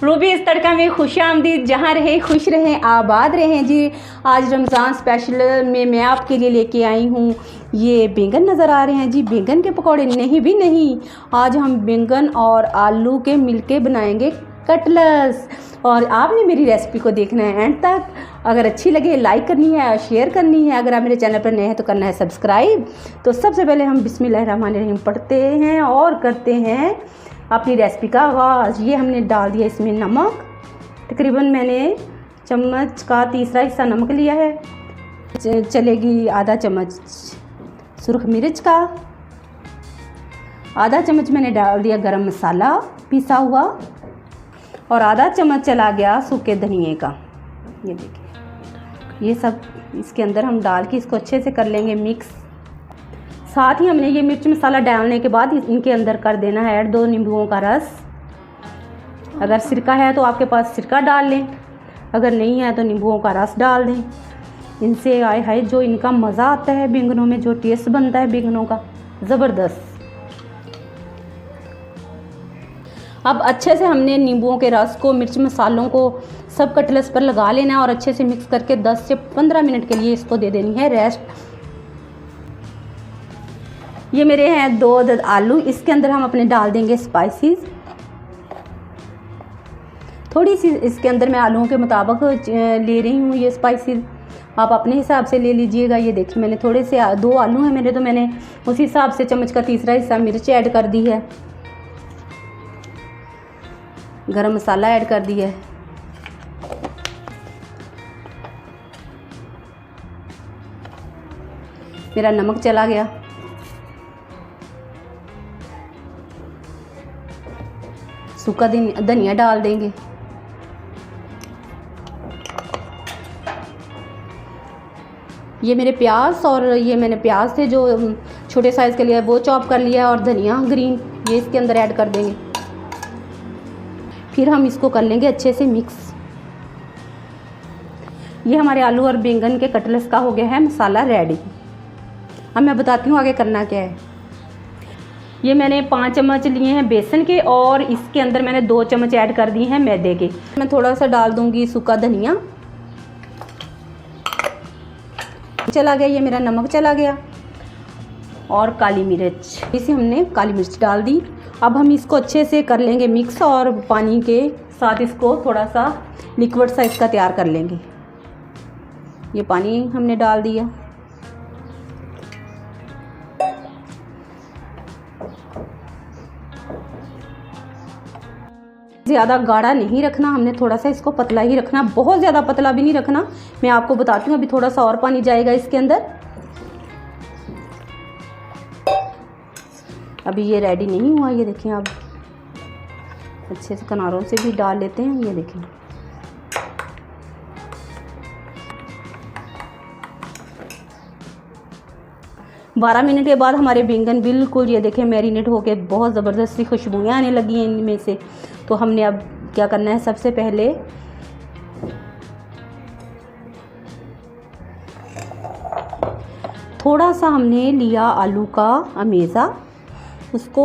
Ruby इस तड़का में खुशामदीद, जहाँ रहे खुश रहें आबाद रहें जी। आज रमज़ान स्पेशल में मैं आपके लिए लेके आई हूँ ये बैंगन नज़र आ रहे हैं जी, बैंगन के पकौड़े नहीं भी नहीं, आज हम बैंगन और आलू के मिलके बनाएंगे कटलेट्स। और आपने मेरी रेसिपी को देखना है एंड तक। अगर अच्छी लगे लाइक करनी है और शेयर करनी है। अगर आप मेरे चैनल पर नए हैं तो करना है सब्सक्राइब। तो सबसे पहले हम बिस्मिल्लाहिर्रहमानिर्रहीम पढ़ते हैं और करते हैं अपनी रेसिपी का आगाज़। ये हमने डाल दिया इसमें नमक, तकरीबन मैंने चम्मच का तीसरा हिस्सा नमक लिया है। चलेगी आधा चम्मच सुरख मिर्च का, आधा चम्मच मैंने डाल दिया गरम मसाला पिसा हुआ, और आधा चम्मच चला गया सूखे धनिए का। ये देखिए, ये सब इसके अंदर हम डाल के इसको अच्छे से कर लेंगे मिक्स। साथ ही हमने ये मिर्च मसाला डालने के बाद इनके अंदर कर देना है ऐड 2 नींबुओं का रस। अगर सिरका है तो आपके पास सिरका डाल लें, अगर नहीं है तो नींबुओं का रस डाल दें। इनसे आए हाय जो इनका मज़ा आता है बैंगनों में, जो टेस्ट बनता है बैंगनों का ज़बरदस्त। अब अच्छे से हमने नींबुओं के रस को, मिर्च मसालों को सब कटलेट्स पर लगा लेना है और अच्छे से मिक्स करके 10 से 15 मिनट के लिए इसको दे देनी है रेस्ट। ये मेरे हैं 2 आलू, इसके अंदर हम अपने डाल देंगे स्पाइसेस। थोड़ी सी इसके अंदर मैं आलूओं के मुताबिक ले रही हूँ ये स्पाइसेस, आप अपने हिसाब से ले लीजिएगा। ये देखिए मैंने थोड़े से 2 आलू हैं मेरे, तो मैंने उसी हिसाब से चम्मच का तीसरा हिस्सा मिर्च ऐड कर दी है, गरम मसाला ऐड कर दिया है, मेरा नमक चला गया, सूखा धनिया डाल देंगे, ये मेरे प्याज, और ये मैंने प्याज थे जो छोटे साइज़ के लिए वो चॉप कर लिया, और धनिया ग्रीन ये इसके अंदर ऐड कर देंगे। फिर हम इसको कर लेंगे अच्छे से मिक्स। ये हमारे आलू और बैंगन के कटलेट्स का हो गया है मसाला रेडी। अब मैं बताती हूँ आगे करना क्या है। ये मैंने 5 चम्मच लिए हैं बेसन के, और इसके अंदर मैंने 2 चम्मच ऐड कर दिए हैं मैदे के। मैं थोड़ा सा डाल दूँगी सूखा धनिया, चला गया, ये मेरा नमक चला गया, और काली मिर्च, इसे हमने काली मिर्च डाल दी। अब हम इसको अच्छे से कर लेंगे मिक्स, और पानी के साथ इसको थोड़ा सा लिक्विड सा इसका तैयार कर लेंगे। ये पानी हमने डाल दिया, ज़्यादा गाढ़ा नहीं रखना हमने, थोड़ा सा इसको पतला ही रखना, बहुत ज़्यादा पतला भी नहीं रखना। मैं आपको बताती हूँ अभी थोड़ा सा और पानी जाएगा इसके अंदर। अभी ये रेडी नहीं हुआ, ये देखें, अब अच्छे से किनारों से भी डाल लेते हैं। ये देखें, बारह मिनट के बाद हमारे बैंगन बिल्कुल ये देखें मैरिनेट होके बहुत ज़बरदस्त सी खुशबुएँ आने लगी हैं इनमें से। तो हमने अब क्या करना है, सबसे पहले थोड़ा सा हमने लिया आलू का अमेज़ा, उसको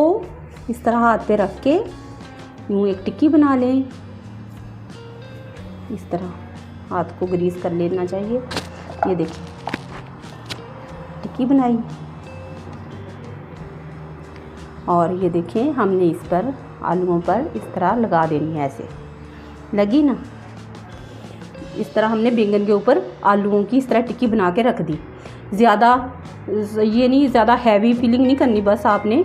इस तरह हाथ पे रख के यूँ एक टिक्की बना लें। इस तरह हाथ को ग्रीस कर लेना चाहिए। ये देखिए टिक्की बनाई, और ये देखें हमने इस पर आलूओं पर इस तरह लगा देनी है, ऐसे लगी ना, इस तरह हमने बैंगन के ऊपर आलूओं की इस तरह टिक्की बना के रख दी। ज़्यादा ये नहीं, ज़्यादा हैवी फीलिंग नहीं करनी, बस आपने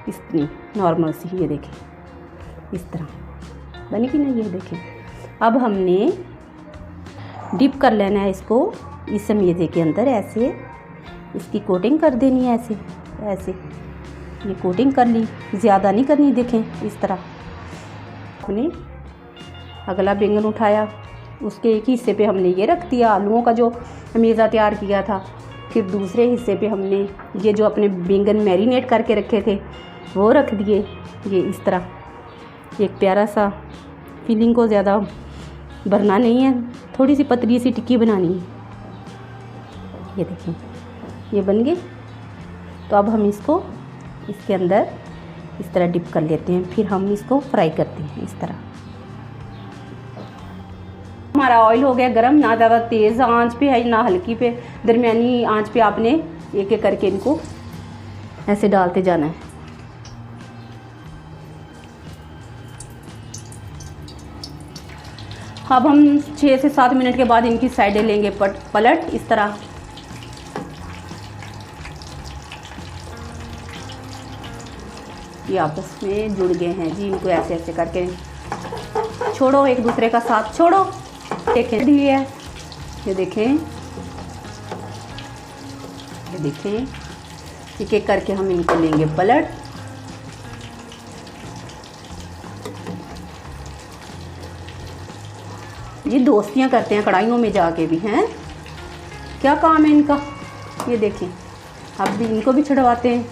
इतनी नॉर्मल सी, ये देखें इस तरह बनेगी ना। ये देखें अब हमने डिप कर लेना है इसको इस मेज़े के अंदर, ऐसे इसकी कोटिंग कर देनी है, ऐसे ऐसे ये कोटिंग कर ली, ज़्यादा नहीं करनी। देखें इस तरह हमने अगला बैंगन उठाया, उसके एक हिस्से पे हमने ये रख दिया आलूओं का जो मेज़ा तैयार किया था, फिर दूसरे हिस्से पे हमने ये जो अपने बैंगन मैरिनेट करके रखे थे वो रख दिए। ये इस तरह एक प्यारा सा, फीलिंग को ज़्यादा भरना नहीं है, थोड़ी सी पतली सी टिक्की बनानी है। ये देखें ये बन गई। तो अब हम इसको इसके अंदर इस तरह डिप कर लेते हैं, फिर हम इसको फ्राई करते हैं इस तरह। हमारा ऑयल हो गया गरम, ना ज़्यादा तेज़ आंच पे है ना हल्की पे, दरमियानी आंच पे आपने एक एक करके इनको ऐसे डालते जाना है। अब हम 6 से 7 मिनट के बाद इनकी साइडें लेंगे पलट इस तरह। ये आपस में जुड़ गए हैं जी, इनको ऐसे ऐसे करके छोड़ो, एक दूसरे का साथ छोड़ो। देखें है, ये देखें, ये देखें, एक एक करके हम इनको लेंगे पलट। ये दोस्तियां करते हैं कढ़ाइयों में जाके भी, हैं क्या काम है इनका। ये देखें, अब भी इनको भी छुड़वाते हैं।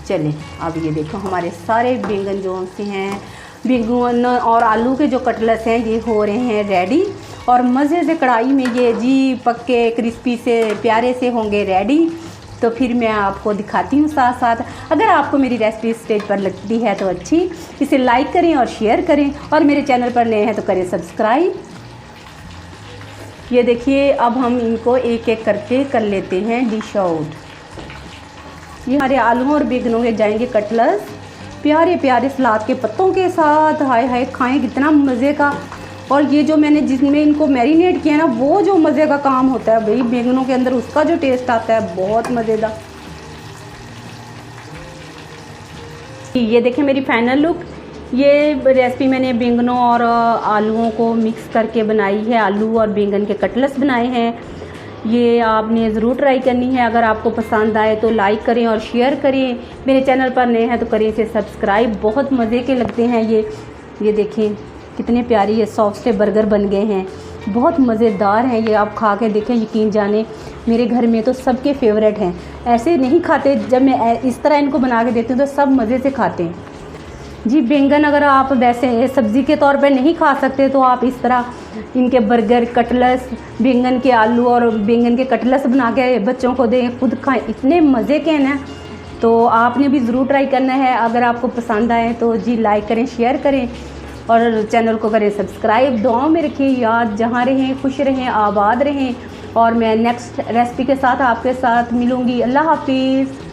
चलें, अब ये देखो हमारे सारे बैंगन जो से हैं, बैंगन और आलू के जो कटलेट्स हैं ये हो रहे हैं रेडी, और मज़े से कढ़ाई में ये जी पक्के क्रिस्पी से प्यारे से होंगे रेडी। तो फिर मैं आपको दिखाती हूँ साथ साथ। अगर आपको मेरी रेसिपी स्टेज पर लगती है तो अच्छी, इसे लाइक करें और शेयर करें, और मेरे चैनल पर नए हैं तो करें सब्सक्राइब। ये देखिए, अब हम इनको एक एक करके कर लेते हैं डिश आउट। ये हमारे आलू और बैंगनों के जाएंगे कटलेट्स प्यारे प्यारे सलाद के पत्तों के साथ। हाय हाय, खाएं कितना मज़े का। और ये जो मैंने जिसमें इनको मैरिनेट किया ना, वो जो मज़े का काम होता है भाई बैंगनों के अंदर, उसका जो टेस्ट आता है बहुत मज़ेदार। ये देखें मेरी फाइनल लुक। ये रेसिपी मैंने बैंगनों और आलूओं को मिक्स करके बनाई है, आलू और बैंगन के कटलेट्स बनाए हैं। ये आपने ज़रूर ट्राई करनी है। अगर आपको पसंद आए तो लाइक करें और शेयर करें। मेरे चैनल पर नए हैं तो करें इसे सब्सक्राइब। बहुत मज़े के लगते हैं ये देखें कितने प्यारी ये सॉफ्ट से बर्गर बन गए हैं, बहुत मज़ेदार हैं। ये आप खा के देखें, यकीन जाने मेरे घर में तो सबके फेवरेट हैं। ऐसे नहीं खाते, जब मैं इस तरह इनको बना के देती हूँ तो सब मज़े से खाते हैं जी। बैंगन अगर आप वैसे सब्ज़ी के तौर पे नहीं खा सकते तो आप इस तरह इनके बर्गर, कटलेट्स, बैंगन के आलू और बैंगन के कटलेट्स बना के बच्चों को दें, खुद खाएं, इतने मज़े के हैं ना। तो आपने भी ज़रूर ट्राई करना है। अगर आपको पसंद आए तो जी लाइक करें, शेयर करें और चैनल को करें सब्सक्राइब। दुआओं में रखिए याद, जहाँ रहें खुश रहें, आबाद रहें। और मैं नेक्स्ट रेसिपी के साथ आपके साथ मिलूँगी। अल्लाह हाफिज़।